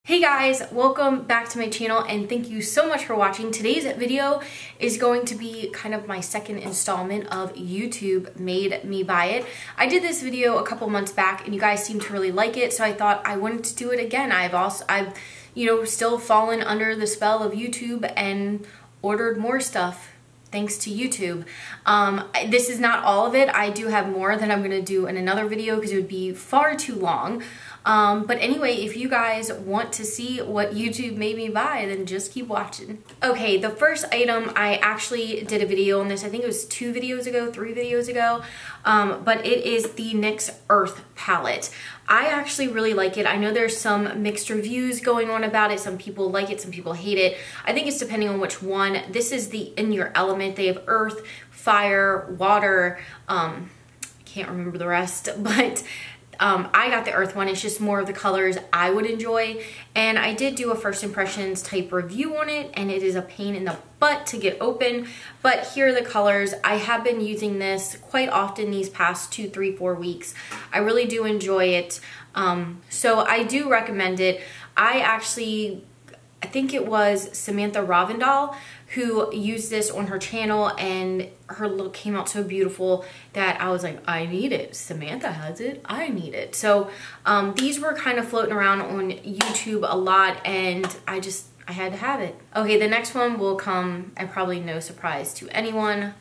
Hey guys, welcome back to my channel and thank you so much for watching. Today's video is going to be kind of my second installment of YouTube Made Me Buy It. I did this video a couple months back and you guys seemed to really like it, so I thought I wanted to do it again. I've still fallen under the spell of YouTube and ordered more stuff thanks to YouTube. This is not all of it. I do have more that I'm gonna do in another video because it would be far too long. But anyway, if you guys want to see what YouTube made me buy, then just keep watching. Okay, the first item, I actually did a video on this. I think it was 3 videos ago. But it is the NYX Earth palette. I actually really like it. I know there's some mixed reviews going on about it. Some people like it, some people hate it. I think it's depending on which one. This is the In Your Element. They have earth, fire, water, can't remember the rest, but I got the earth one. It's just more of the colors I would enjoy. And I did do a first impressions type review on it, and it is a pain in the butt to get open. But here are the colors. I have been using this quite often these past 2, 3, 4 weeks. I really do enjoy it. So I do recommend it. I think it was Samantha Ravindal who used this on her channel, and her look came out so beautiful that I was like, I need it. Samantha has it, I need it. So these were kind of floating around on YouTube a lot, and I had to have it. Okay, the next one will come, and probably no surprise to anyone,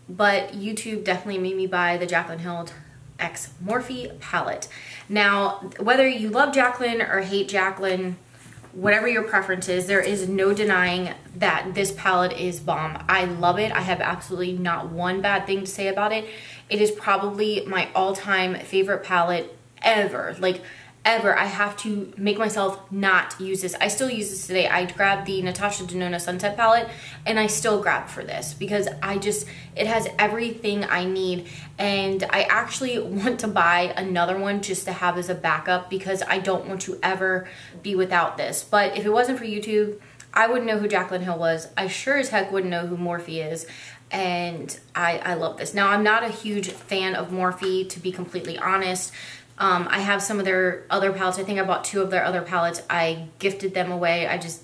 but YouTube definitely made me buy the Jaclyn X Morphe palette. Now, whether you love Jaclyn or hate Jaclyn, whatever your preference is, there is no denying that this palette is bomb. I love it. I have absolutely not one bad thing to say about it. It is probably my all-time favorite palette ever. Like, ever. I have to make myself not use this. I still use this today. I grabbed the Natasha Denona Sunset palette and I still grab for this because it has everything I need, and I actually want to buy another one just to have as a backup because I don't want to ever be without this. But if it wasn't for YouTube, I wouldn't know who Jaclyn Hill was. I sure as heck wouldn't know who Morphe is. And I love this. Now, I'm not a huge fan of Morphe, to be completely honest. I have some of their other palettes. I think I bought 2 of their other palettes. I gifted them away. I just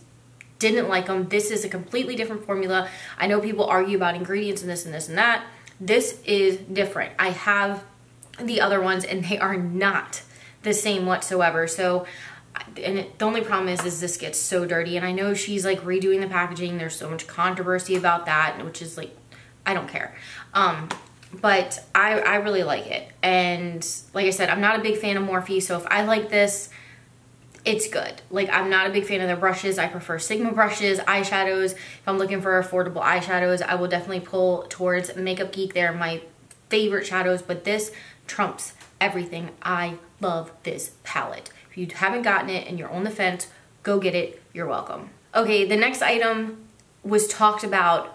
didn't like them. This is a completely different formula. I know people argue about ingredients and this and this and that. This is different. I have the other ones and they are not the same whatsoever. So, the only problem is this gets so dirty, and I know she's like redoing the packaging. There's so much controversy about that, which is like, I don't care. But I really like it. And like I said, I'm not a big fan of Morphe, so if I like this, it's good. Like, I'm not a big fan of their brushes. I prefer Sigma brushes, eyeshadows. If I'm looking for affordable eyeshadows, I will definitely pull towards Makeup Geek. They're my favorite shadows, but this trumps everything. I love this palette. If you haven't gotten it and you're on the fence, go get it. You're welcome. Okay, the next item was talked about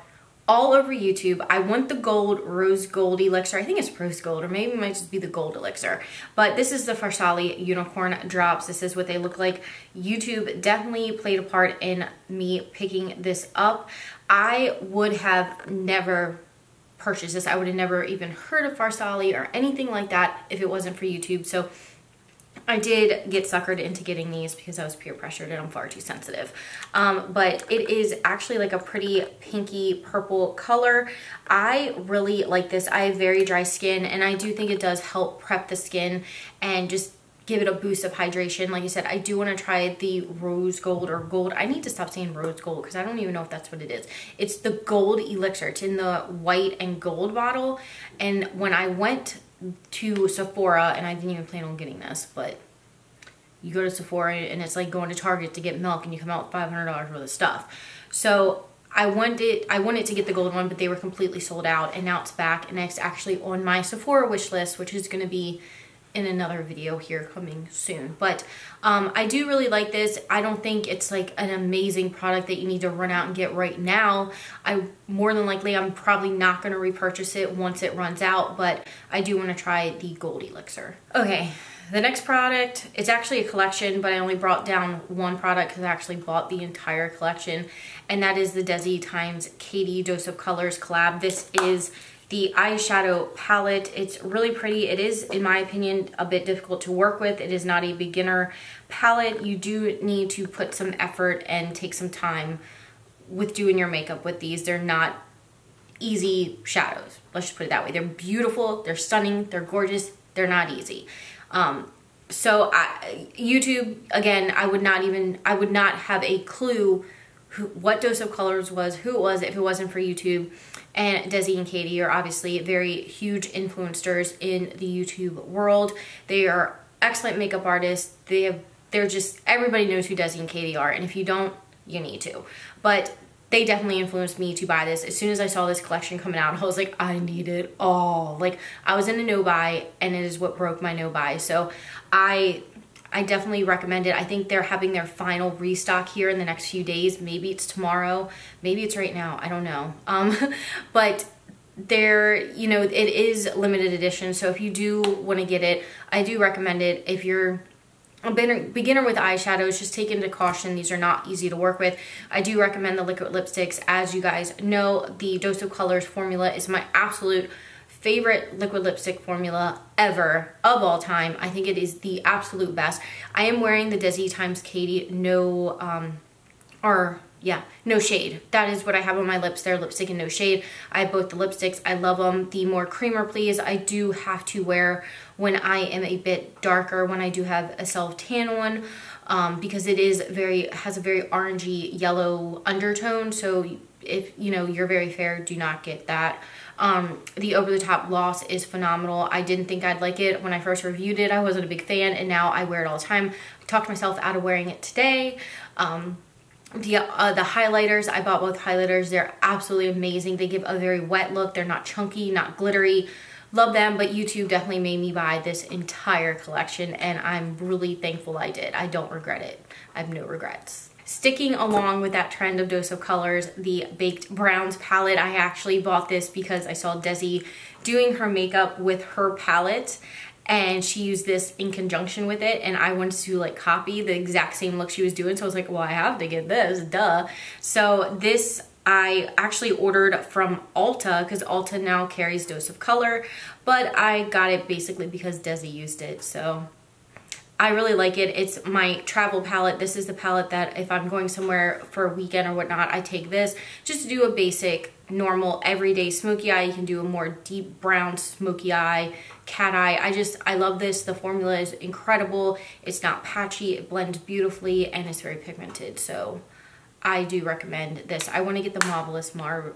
all over YouTube. I want the gold, rose gold elixir. I think it's rose gold, or maybe it might just be the gold elixir. But this is the Farsali unicorn drops. This is what they look like. YouTube definitely played a part in me picking this up. I would have never purchased this. I would have never even heard of Farsali or anything like that if it wasn't for YouTube. So I did get suckered into getting these because I was peer pressured and I'm far too sensitive. But it is actually like a pretty pinky purple color. I really like this. I have very dry skin, and I do think it does help prep the skin and just give it a boost of hydration. Like I said, I do want to try the rose gold or gold. I need to stop saying rose gold because I don't even know if that's what it is. It's the gold elixir. It's in the white and gold bottle. And when I went to Sephora, and I didn't even plan on getting this, but you go to Sephora and it's like going to Target to get milk and you come out with $500 worth of stuff. So I wanted to get the gold one, but they were completely sold out, and now it's back, and it's actually on my Sephora wish list, which is going to be in another video here coming soon. But I do really like this. I don't think it's like an amazing product that you need to run out and get right now. More than likely, I'm probably not going to repurchase it once it runs out, but I do want to try the gold elixir. Okay, the next product, it's actually a collection, but I only brought down one product because I actually bought the entire collection, and that is the Desi x Katie Dosto Colors collab. This is the eyeshadow palette. It's really pretty. It is, in my opinion, a bit difficult to work with. It is not a beginner palette. You do need to put some effort and take some time with doing your makeup with these. They're not easy shadows. Let's just put it that way. They're beautiful, they're stunning, they're gorgeous, they're not easy. So YouTube, again, I would not have a clue what Dosto Colors was, who it was, if it wasn't for YouTube. And Desi and Katie are obviously very huge influencers in the YouTube world. They are excellent makeup artists. They're just, everybody knows who Desi and Katie are, and if you don't, you need to. But they definitely influenced me to buy this. As soon as I saw this collection coming out, I was like, I need it all. Like, I was in a no buy, and it is what broke my no buy. So I definitely recommend it. I think they're having their final restock here in the next few days. Maybe it's tomorrow, maybe it's right now, I don't know. But they're, you know, it is limited edition. So if you do want to get it, I do recommend it. If you're a beginner with eyeshadows, just take into caution, these are not easy to work with. I do recommend the liquid lipsticks. As you guys know, the Dosto Colors formula is my absolute favorite liquid lipstick formula ever, of all time. I think it is the absolute best. I am wearing the Desi x Katie No Shade. That is what I have on my lips there, lipstick and No Shade. I have both the lipsticks. I love them. The more creamer please, I do have to wear when I am a bit darker, when I do have a self-tan one, because it is has a very orangey yellow undertone. So if, you know, you're very fair, do not get that. The over-the-top gloss is phenomenal. I didn't think I'd like it when I first reviewed it. I wasn't a big fan, and now I wear it all the time. I talked myself out of wearing it today. The highlighters, I bought both highlighters. They're absolutely amazing. They give a very wet look. They're not chunky, not glittery. Love them, but YouTube definitely made me buy this entire collection, and I'm really thankful I did. I don't regret it. I have no regrets. Sticking along with that trend of Dosto Colors, the Baked Browns palette, I actually bought this because I saw Desi doing her makeup with her palette, and she used this in conjunction with it, and I wanted to like copy the exact same look she was doing, so I was like, well, I have to get this, duh. So this I actually ordered from Ulta, because Ulta now carries Dosto Color, but I got it basically because Desi used it, so I really like it. It's my travel palette. This is the palette that if I'm going somewhere for a weekend or whatnot, I take this just to do a basic, normal, everyday smoky eye. You can do a more deep brown smoky eye, cat eye. I love this. The formula is incredible. It's not patchy. It blends beautifully, and it's very pigmented. So I do recommend this. I want to get the Marvelous Marves.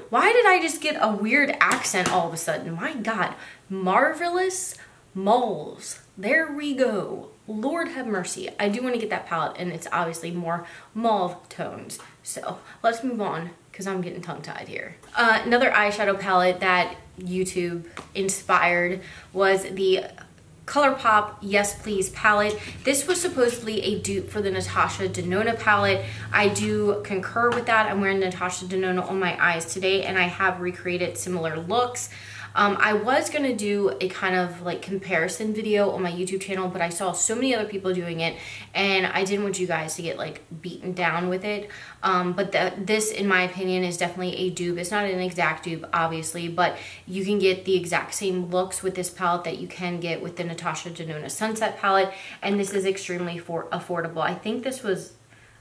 Why did I just get a weird accent all of a sudden? My God. Marvelous Moles. There we go. Lord have mercy. I do want to get that palette, and it's obviously more mauve tones. So let's move on, because I'm getting tongue-tied here. Another eyeshadow palette that YouTube inspired was the Colourpop Yes Please palette. This was supposedly a dupe for the Natasha Denona palette. I do concur with that. I'm wearing Natasha Denona on my eyes today, and I have recreated similar looks. I was gonna do a kind of like comparison video on my YouTube channel, but I saw so many other people doing it, and I didn't want you guys to get like beaten down with it. But this, in my opinion, is definitely a dupe. It's not an exact dupe, obviously, but you can get the exact same looks with this palette that you can get with the Natasha Denona Sunset palette, and this is extremely affordable. I think this was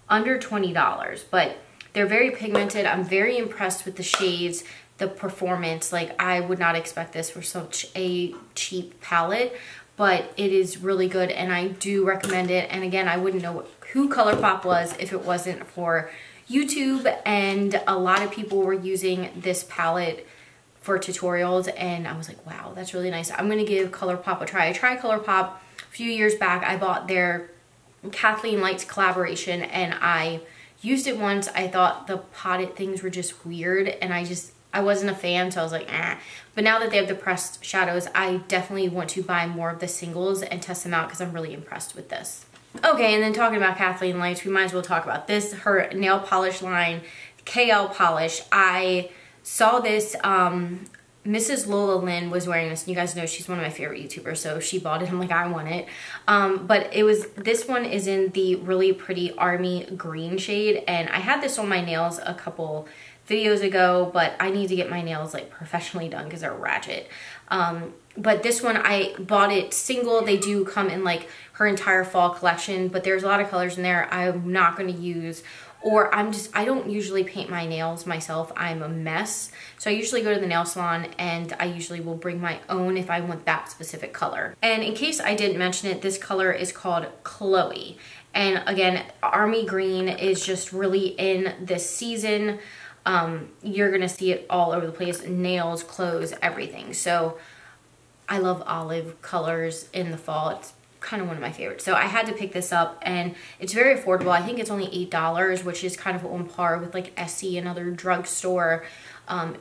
under $20, but they're very pigmented. I'm very impressed with the shades, the performance. Like, I would not expect this for such a cheap palette, but it is really good, and I do recommend it. And again, I wouldn't know who Colourpop was if it wasn't for YouTube, and a lot of people were using this palette for tutorials, and I was like, wow, that's really nice. I'm gonna give Colourpop a try. I tried Colourpop a few years back. I bought their Kathleen Lights collaboration, and I used it once. I thought the potted things were just weird, and I wasn't a fan, so I was like, eh. But now that they have the pressed shadows, I definitely want to buy more of the singles and test them out, because I'm really impressed with this. Okay, and then talking about Kathleen Lights, we might as well talk about this, her nail polish line, KL Polish. I saw this Mrs. Lola Lynn was wearing this, and you guys know she's one of my favorite YouTubers, so she bought it. I'm like, I want it. But this one is in the really pretty army green shade, and I had this on my nails a couple videos ago, but I need to get my nails like professionally done because they're ratchet. But this one, I bought it single. They do come in like her entire fall collection, but there's a lot of colors in there I'm not going to use, or I don't usually paint my nails myself. I'm a mess. So I usually go to the nail salon, and I usually will bring my own if I want that specific color. And in case I didn't mention it, this color is called Chloe. And again, army green is just really in this season. You're gonna see it all over the place, nails, clothes, everything. So I love olive colors in the fall. It's kind of one of my favorites. So I had to pick this up, and it's very affordable. I think it's only $8, which is kind of on par with like Essie and other drugstore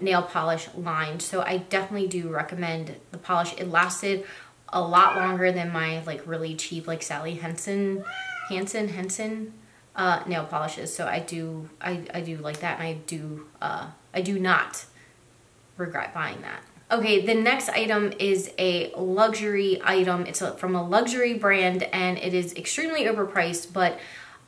nail polish lines. So I definitely do recommend the polish. It lasted a lot longer than my like really cheap like Sally Hansen nail polishes. So I do like that, and I do not regret buying that. Okay, the next item is a luxury item. It's from a luxury brand, and it is extremely overpriced, but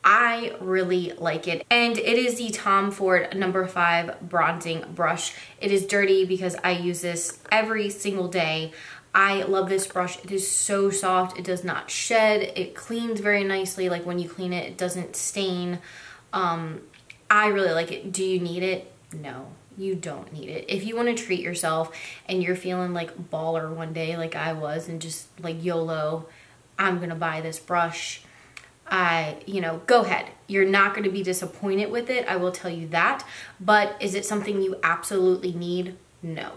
I really like it. And it is the Tom Ford No. 5 bronzing brush. It is dirty because I use this every single day. I love this brush. It is so soft. It does not shed. It cleans very nicely. Like when you clean it, it doesn't stain. I really like it. Do you need it? No, you don't need it. If you want to treat yourself and you're feeling like baller one day like I was, and just like YOLO, I'm gonna buy this brush, go ahead. You're not going to be disappointed with it, I will tell you that. But is it something you absolutely need? No.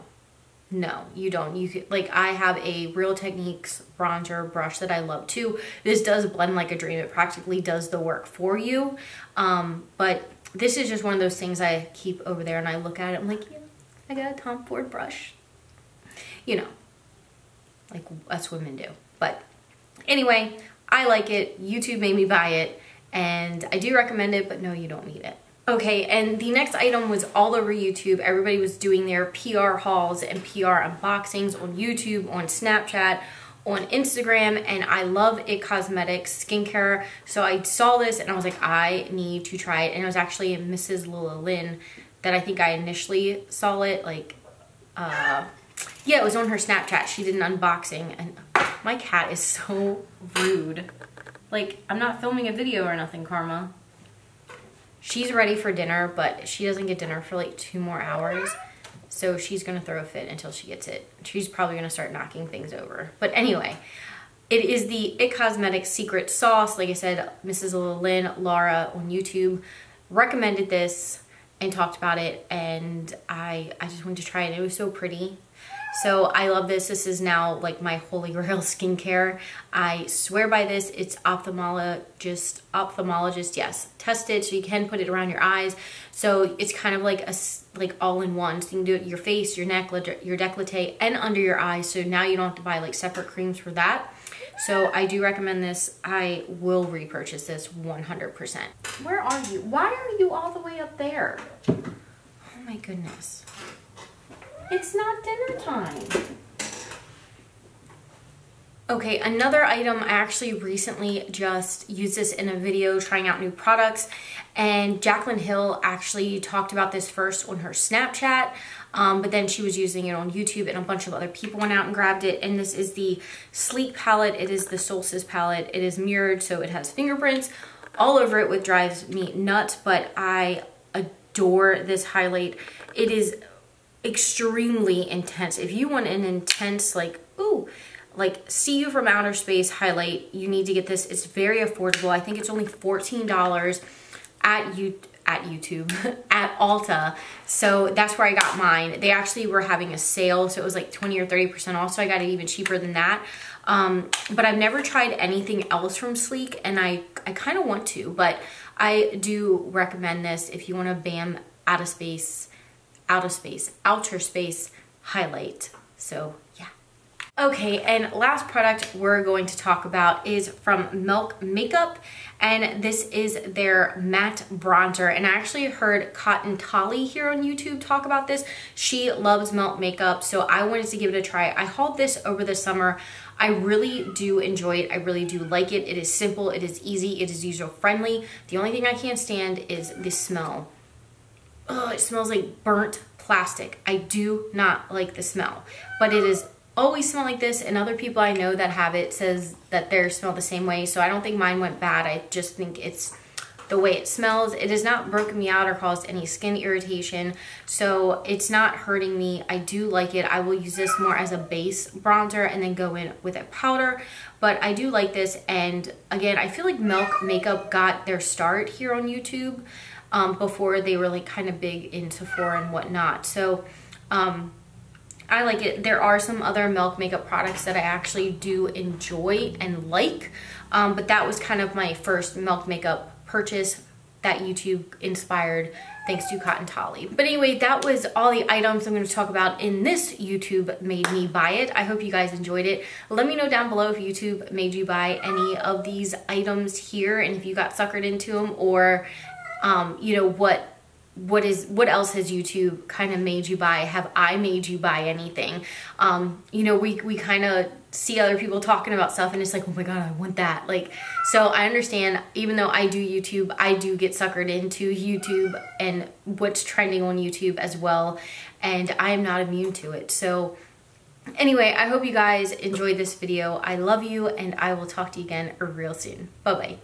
No, you don't. You could, like, I have a Real Techniques bronzer brush that I love too. This does blend like a dream. It practically does the work for you. But this is just one of those things I keep over there, and I look at it, I'm like, yeah, I got a Tom Ford brush. You know, like us women do. But anyway, I like it. YouTube made me buy it, and I do recommend it, but no, you don't need it. Okay, and the next item was all over YouTube. Everybody was doing their PR hauls and PR unboxings on YouTube, on Snapchat, on Instagram, and I love It Cosmetics skincare. So I saw this and I was like, I need to try it. And it was actually Mrs. Lola Lynn that I think I initially saw it. Like, yeah, it was on her Snapchat. She did an unboxing, and my cat is so rude. Like, I'm not filming a video or nothing, Karma. She's ready for dinner, but she doesn't get dinner for like 2 more hours. So she's gonna throw a fit until she gets it. She's probably gonna start knocking things over. But anyway, it is the It Cosmetics Secret Sauce. Like I said, Mrs. Lynn, Laura on YouTube recommended this and talked about it, and I just wanted to try it. It was so pretty. So I love this. This is now like my holy grail skincare. I swear by this. It's ophthalmologist, yes, tested, so you can put it around your eyes. So it's kind of like all-in-one. So you can do it your face, your neck, your décolleté, and under your eyes. So now you don't have to buy like separate creams for that. So I do recommend this. I will repurchase this 100%. Where are you? Why are you all the way up there? Oh my goodness. It's not dinner time. Okay, another item, I actually recently just used this in a video trying out new products, and Jaclyn Hill actually talked about this first on her Snapchat, but then she was using it on YouTube, and a bunch of other people went out and grabbed it. And this is the Sleek palette. It is the Solstice palette. It is mirrored, so it has fingerprints all over it, which drives me nuts, but I adore this highlight. It is extremely intense. If you want an intense, like, ooh, like see you from outer space highlight, you need to get this. It's very affordable. I think it's only $14 at YouTube at Ulta. So that's where I got mine. They actually were having a sale, so it was like 20 or 30% off, so I got it even cheaper than that. But I've never tried anything else from Sleek, and I kind of want to, but I do recommend this if you want to bam outer space highlight. So yeah, Okay, and last product we're going to talk about is from Milk Makeup, and this is their matte bronzer. And I actually heard Cotton Tolly here on YouTube talk about this. She loves Milk Makeup, so I wanted to give it a try. I hauled this over the summer. I really do enjoy it. I really do like it. It is simple, it is easy, it is user-friendly. The only thing I can't stand is the smell. Oh, it smells like burnt plastic. I do not like the smell, but it is always smell like this, and other people I know that have it says that theirs smell the same way, so I don't think mine went bad. I just think it's the way it smells. It has not broken me out or caused any skin irritation, so it's not hurting me. I do like it. I will use this more as a base bronzer and then go in with a powder, but I do like this. And again, I feel like Milk Makeup got their start here on YouTube before they were like kind of big in Sephora and whatnot, so I like it. There are some other Milk Makeup products that I actually do enjoy and like, but that was kind of my first Milk Makeup purchase that YouTube inspired, thanks to Cotton Tolly. But anyway, that was all the items I'm going to talk about in this YouTube Made Me Buy It. I hope you guys enjoyed it. Let me know down below if YouTube made you buy any of these items here, and if you got suckered into them, or you know, what else has YouTube kind of made you buy? Have I made you buy anything? You know, we kind of see other people talking about stuff and it's like, oh my god, I want that. Like, so I understand, even though I do YouTube, I do get suckered into YouTube and what's trending on YouTube as well, and I am not immune to it. So anyway, I hope you guys enjoyed this video. I love you, and I will talk to you again real soon. Bye bye.